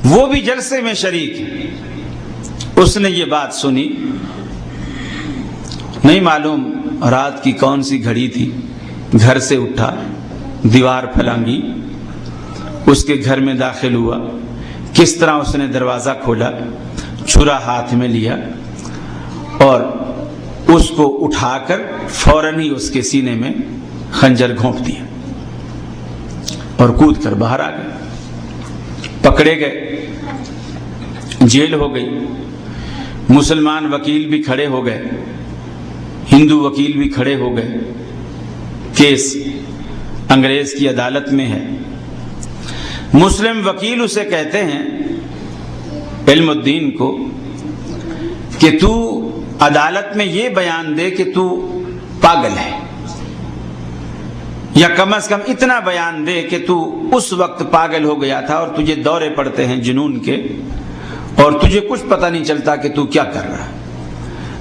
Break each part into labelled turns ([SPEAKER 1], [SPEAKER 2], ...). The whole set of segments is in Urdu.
[SPEAKER 1] وہ بھی جلسے میں شریک ہے۔ اس نے یہ بات سنی، نہیں معلوم رات کی کون سی گھڑی تھی، گھر سے اٹھا، دیوار پھلانگی، اس کے گھر میں داخل ہوا، کس طرح اس نے دروازہ کھولا، چھرا ہاتھ میں لیا اور اس کو اٹھا کر فوراً ہی اس کے سینے میں خنجر گھونپ دیا اور کود کر باہر آ گئے۔ پکڑے گئے، جیل ہو گئی، مسلمان وکیل بھی کھڑے ہو گئے، ہندو وکیل بھی کھڑے ہو گئے، کیس انگریز کی عدالت میں ہے۔ مسلم وکیل اسے کہتے ہیں، علم الدین کو، کہ تو عدالت میں یہ بیان دے کہ تو پاگل ہے، یا کم از کم اتنا بیان دے کہ تو اس وقت پاگل ہو گیا تھا اور تجھے دورے پڑتے ہیں جنون کے اور تجھے کچھ پتہ نہیں چلتا کہ تو کیا کر رہا ہے۔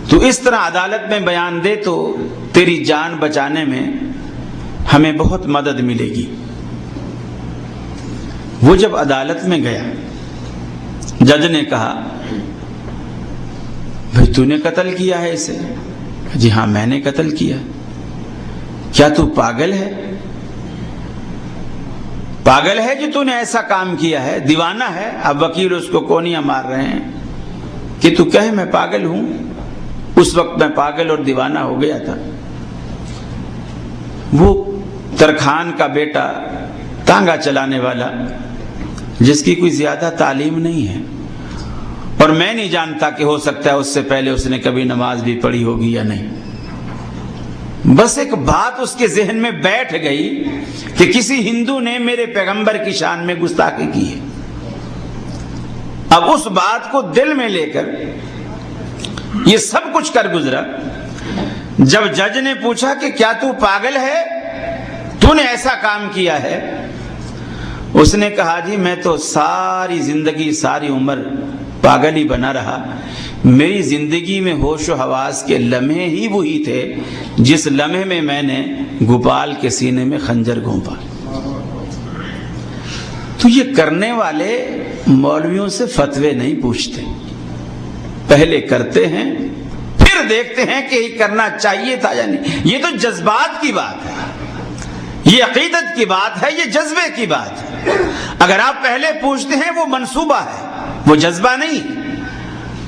[SPEAKER 1] تو اس طرح عدالت میں بیان دے تو تیری جان بچانے میں ہمیں بہت مدد ملے گی۔ وہ جب عدالت میں گیا، جج نے کہا بھئی تو نے قتل کیا ہے اسے؟ جی ہاں میں نے قتل کیا۔ کیا تو پاگل ہے؟ پاگل ہے کہ تو نے ایسا کام کیا ہے؟ دیوانہ ہے؟ اب وکیل اس کو کونیاں مار رہے ہیں کہ تو کہے میں پاگل ہوں، اس وقت میں پاگل اور دیوانہ ہو گیا تھا۔ وہ ترکھان کا بیٹا، تانگا چلانے والا، جس کی کوئی زیادہ تعلیم نہیں ہے، اور میں نہیں جانتا کہ ہو سکتا ہے اس سے پہلے اس نے کبھی نماز بھی پڑھی ہوگی یا نہیں، بس ایک بات اس کے ذہن میں بیٹھ گئی کہ کسی ہندو نے میرے پیغمبر کی شان میں گستاخی کی ہے۔ اب اس بات کو دل میں لے کر یہ سب کچھ کر گزرا۔ جب جج نے پوچھا کہ کیا تو پاگل ہے، تو نے ایسا کام کیا ہے؟ اس نے کہا جی میں تو ساری زندگی، ساری عمر پاگل ہی بنا رہا، میری زندگی میں ہوش و حواس کے لمحے ہی وہی تھے جس لمحے میں میں نے گوپال کے سینے میں خنجر گھونپا۔ تو یہ کرنے والے مولویوں سے فتوے نہیں پوچھتے، پہلے کرتے ہیں پھر دیکھتے ہیں کہ یہ کرنا چاہیے تھا یا نہیں۔ یہ تو جذبات کی بات ہے، یہ عقیدت کی بات ہے، یہ جذبے کی بات ہے۔ اگر آپ پہلے پوچھتے ہیں وہ منصوبہ ہے، وہ جذبہ نہیں۔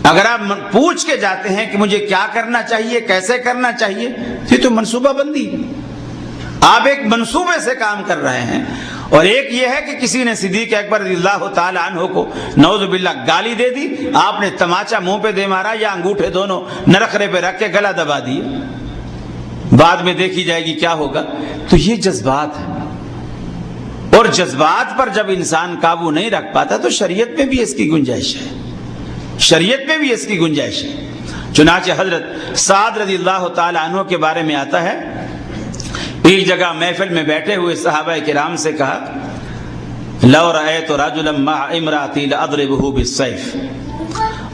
[SPEAKER 1] اگر آپ پوچھ کے جاتے ہیں کہ مجھے کیا کرنا چاہیے، کیسے کرنا چاہیے، یہ تو منصوبہ بندی ہے۔ آپ ایک منصوبے سے کام کر رہے ہیں۔ اور ایک یہ ہے کہ کسی نے صدیق اکبر رضی اللہ تعالی عنہ کو نعوذ باللہ گالی دے دی، آپ نے تماچا منہ پہ دے مارا یا انگوٹھے دونوں نرخرے پہ رکھ کے گلا دبا دیا، بعد میں دیکھی جائے گی کیا ہوگا۔ تو یہ جذبات ہے، اور جذبات پر جب انسان قابو نہیں رکھ پاتا تو شریعت میں بھی اس کی گنجائش ہے، شریعت میں بھی اس کی گنجائش ہے۔ چنانچہ حضرت سعد رضی اللہ تعالی عنہ کے بارے میں آتا ہے، ایک جگہ محفل میں بیٹھے ہوئے صحابہ کرام سے کہا لو رأیت رجلا مع امرأتی لأضربہ بالسیف،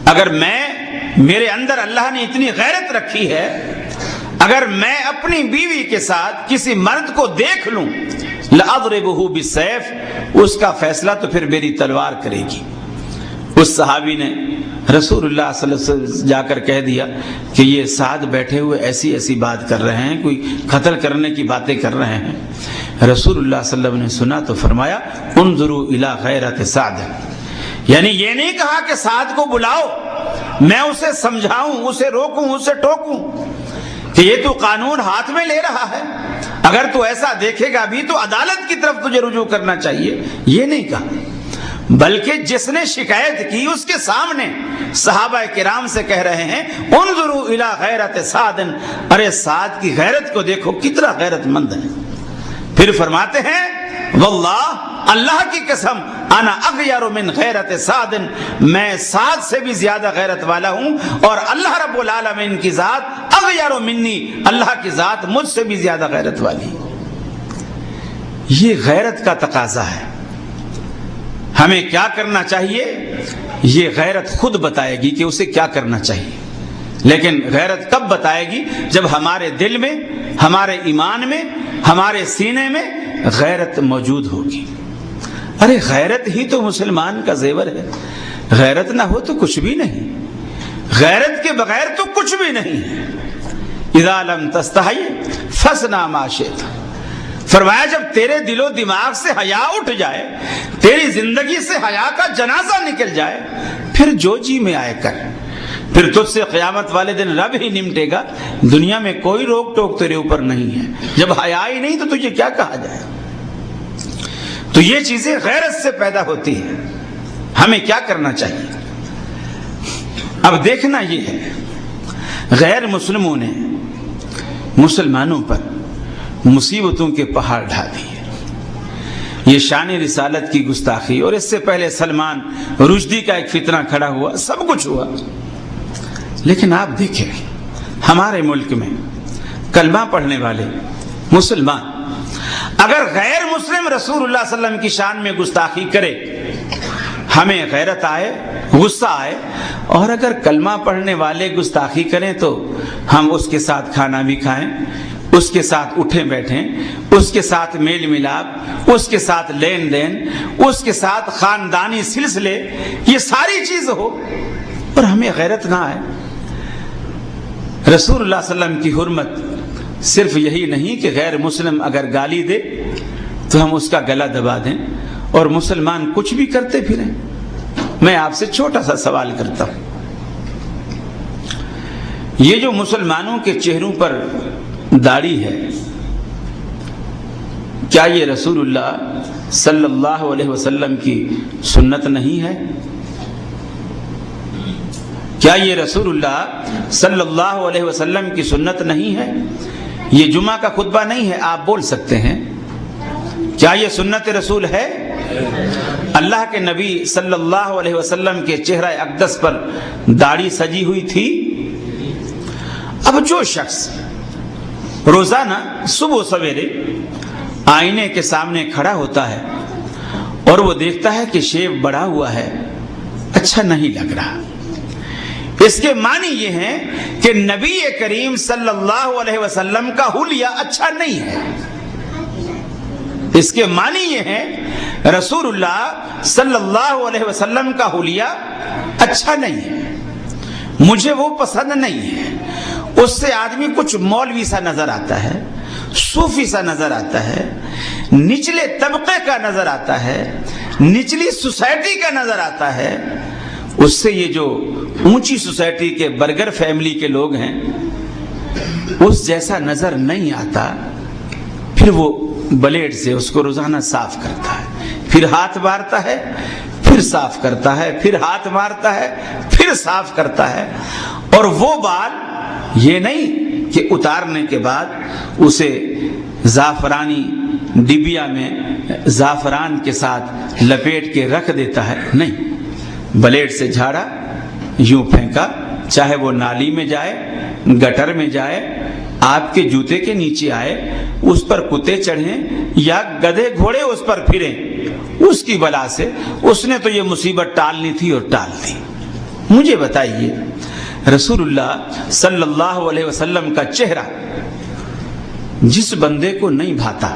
[SPEAKER 1] اگر میرے اندر اللہ نے اتنی غیرت رکھی ہے، اگر میں اپنی بیوی کے ساتھ کسی مرد کو دیکھ لوں لأضربہ بالسیف، اس کا فیصلہ تو پھر میری تلوار کرے گی۔ اس صحابی نے رسول اللہ صلی اللہ علیہ وسلم جا کر کہہ دیا کہ یہ سعد بیٹھے ہوئے ایسی ایسی بات کر رہے ہیں، کوئی قتل کرنے کی باتیں کر رہے ہیں۔ رسول اللہ صلی اللہ علیہ وسلم نے سنا تو فرمایا انظروا الی غیرت سعد، یعنی یہ نہیں کہا کہ سعد کو بلاؤ، میں اسے سمجھاؤں، اسے روکوں، اسے ٹوکوں کہ یہ تو قانون ہاتھ میں لے رہا ہے، اگر تو ایسا دیکھے گا بھی تو عدالت کی طرف تجھے رجوع کرنا چاہیے، یہ نہیں کہا، بلکہ جس نے شکایت کی اس کے سامنے صحابہ کرام سے کہہ رہے ہیں انظروا الی غیرت سعد، ارے سعد کی غیرت کو دیکھو کتنا غیرت مند ہے۔ پھر فرماتے ہیں واللہ، اللہ کی قسم، انا اغیر من غیرت سعد، میں سعد سے بھی زیادہ غیرت والا ہوں، اور اللہ رب العالمین کی ذات اغیر منی، اللہ کی ذات مجھ سے بھی زیادہ غیرت والی۔ یہ غیرت کا تقاضا ہے۔ ہمیں کیا کرنا چاہیے یہ غیرت خود بتائے گی کہ اسے کیا کرنا چاہیے، لیکن غیرت کب بتائے گی؟ جب ہمارے دل میں، ہمارے ایمان میں، ہمارے سینے میں غیرت موجود ہوگی۔ ارے غیرت ہی تو مسلمان کا زیور ہے، غیرت نہ ہو تو کچھ بھی نہیں، غیرت کے بغیر تو کچھ بھی نہیں ہے۔ اذا لم تستحی فاصنع ما شئت، فرمایا جب تیرے دل و دماغ سے حیا اٹھ جائے، تیری زندگی سے حیا کا جنازہ نکل جائے، پھر جو جی میں آئے کر، پھر تجھ سے قیامت والے دن رب ہی نمٹے گا، دنیا میں کوئی روک ٹوک تیرے اوپر نہیں ہے۔ جب حیا ہی نہیں تو تجھے کیا کہا جائے؟ تو یہ چیزیں غیرت سے پیدا ہوتی ہیں۔ ہمیں کیا کرنا چاہیے؟ اب دیکھنا یہ ہے، غیر مسلموں نے مسلمانوں پر مصیبتوں کے پہاڑ ڈھا دیے۔ یہ شان رسالت کی گستاخی، اور اس سے پہلے سلمان رشدی کا ایک فتنہ کھڑا ہوا، سب کچھ ہوا۔ لیکن آپ دیکھیں ہمارے ملک میں کلمہ پڑھنے والے مسلمان اگر غیر مسلم رسول اللہ صلی اللہ علیہ وسلم کی شان میں گستاخی کرے، ہمیں غیرت آئے، غصہ آئے، اور اگر کلمہ پڑھنے والے گستاخی کریں تو ہم اس کے ساتھ کھانا بھی کھائیں، اس کے ساتھ اٹھیں بیٹھیں، اس کے ساتھ میل ملاپ، اس کے ساتھ لین دین، اس کے ساتھ خاندانی سلسلے، یہ ساری چیز ہو اور ہمیں غیرت نہ آئے۔ رسول اللہ صلی اللہ علیہ وسلم کی حرمت صرف یہی نہیں کہ غیر مسلم اگر گالی دے تو ہم اس کا گلا دبا دیں اور مسلمان کچھ بھی کرتے پھریں۔ میں آپ سے چھوٹا سا سوال کرتا ہوں، یہ جو مسلمانوں کے چہروں پر داڑھی ہے، کیا یہ رسول اللہ صلی اللہ علیہ وسلم کی سنت نہیں ہے؟ کیا یہ رسول اللہ صلی اللہ علیہ وسلم کی سنت نہیں ہے؟ یہ جمعہ کا خطبہ نہیں ہے، آپ بول سکتے ہیں، کیا یہ سنت رسول ہے؟ اللہ کے نبی صلی اللہ علیہ وسلم کے چہرہ اقدس پر داڑھی سجی ہوئی تھی؟ اب جو شخص روزانہ صبح سویرے آئینے کے سامنے کھڑا ہوتا ہے اور وہ دیکھتا ہے کہ شیو بڑھا ہوا ہے، اچھا نہیں لگ رہا، اس کے معنی یہ ہے کہ نبی کریم صلی اللہ علیہ وسلم کا حلیہ اچھا نہیں ہے۔ اس کے معنی یہ ہے رسول اللہ صلی اللہ علیہ وسلم کا حلیہ اچھا نہیں ہے، مجھے وہ پسند نہیں ہے۔ اس سے آدمی کچھ مولوی سا نظر آتا ہے، صوفی سا نظر آتا ہے، نچلے طبقے کا نظر آتا ہے، نچلی سوسائٹی کا نظر آتا ہے۔ اس سے یہ جو اونچی سوسائٹی کے برگر فیملی کے لوگ ہیں اس جیسا نظر نہیں آتا۔ پھر وہ بلیڈ سے اس کو روزانہ صاف کرتا ہے، پھر ہاتھ مارتا ہے، پھر صاف کرتا ہے، پھر ہاتھ مارتا ہے، پھر صاف کرتا ہے۔ اور وہ بال یہ نہیں کہ اتارنے کے بعد اسے زعفرانی ڈبیا میں زعفران کے ساتھ لپیٹ کے رکھ دیتا ہے، نہیں، بلیڈ سے جھاڑا، یوں پھینکا، چاہے وہ نالی میں جائے، گٹر میں جائے، آپ کے جوتے کے نیچے آئے، اس پر کتے چڑھیں یا گدھے گھوڑے اس پر پھریں، اس کی بلا سے اس نے تو یہ مصیبت ٹالنی تھی اور ٹال دی۔ مجھے بتائیے رسول اللہ صلی اللہ علیہ وسلم کا چہرہ جس بندے کو نہیں بھاتا،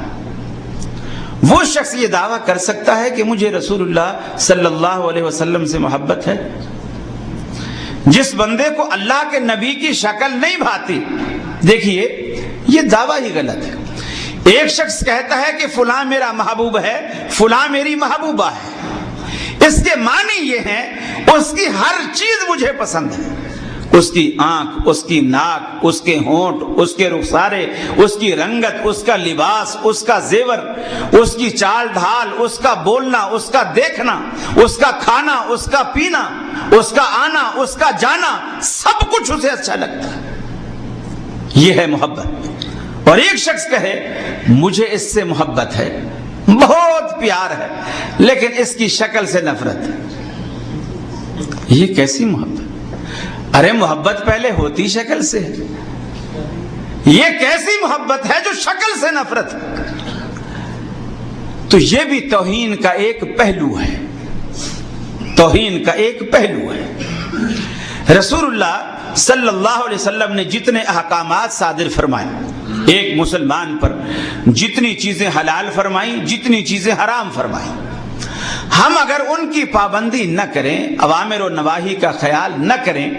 [SPEAKER 1] وہ شخص یہ دعویٰ کر سکتا ہے کہ مجھے رسول اللہ صلی اللہ علیہ وسلم سے محبت ہے؟ جس بندے کو اللہ کے نبی کی شکل نہیں بھاتی، دیکھیے یہ دعویٰ ہی غلط ہے۔ ایک شخص کہتا ہے کہ فلاں میرا محبوب ہے، فلاں میری محبوبہ ہے، اس کے معنی یہ ہے اس کی ہر چیز مجھے پسند ہے، اس کی آنکھ، اس کی ناک، اس کے ہونٹ، اس کے رخسارے، اس کی رنگت، اس کا لباس، اس کا زیور، اس کی چال ڈھال، اس کا بولنا، اس کا دیکھنا، اس کا کھانا، اس کا پینا، اس کا آنا، اس کا جانا، سب کچھ اسے اچھا لگتا ہے۔ یہ ہے محبت۔ اور ایک شخص کہے مجھے اس سے محبت ہے، بہت پیار ہے، لیکن اس کی شکل سے نفرت ہے۔ یہ کیسی محبت؟ ارے محبت پہلے ہوتی شکل سے ہے، یہ کیسی محبت ہے جو شکل سے نفرت ہے؟ تو یہ بھی توہین کا ایک پہلو ہے، توہین کا ایک پہلو ہے۔ رسول اللہ صلی اللہ علیہ وسلم نے جتنے احکامات صادر فرمائے، ایک مسلمان پر جتنی چیزیں حلال فرمائیں، جتنی چیزیں حرام فرمائیں، ہم اگر ان کی پابندی نہ کریں، اوامر و نواہی کا خیال نہ کریں،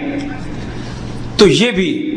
[SPEAKER 1] تو یہ بھی